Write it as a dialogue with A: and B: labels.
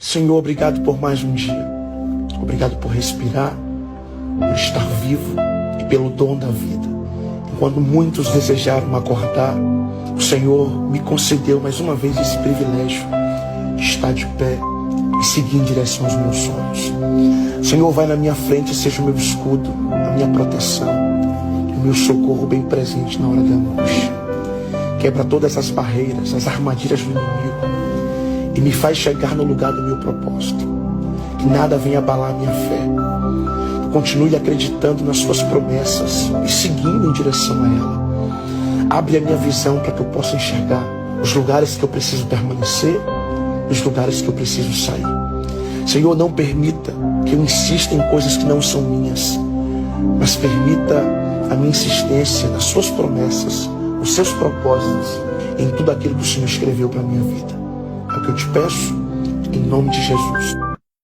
A: Senhor, obrigado por mais um dia. Obrigado por respirar, por estar vivo e pelo dom da vida. Enquanto muitos desejaram acordar, o Senhor me concedeu mais uma vez esse privilégio de estar de pé e seguir em direção aos meus sonhos. Senhor, vai na minha frente, seja o meu escudo, a minha proteção, o meu socorro bem presente na hora da angústia. Quebra todas as barreiras, as armadilhas do inimigo e me faz chegar no lugar do meu propósito. Que nada venha abalar a minha fé. Eu continue acreditando nas suas promessas e seguindo em direção a ela. Abre a minha visão para que eu possa enxergar os lugares que eu preciso permanecer, os lugares que eu preciso sair. Senhor, não permita que eu insista em coisas que não são minhas, mas permita a minha insistência nas suas promessas, nos seus propósitos, em tudo aquilo que o Senhor escreveu para a minha vida. É o que eu te peço, em nome de Jesus.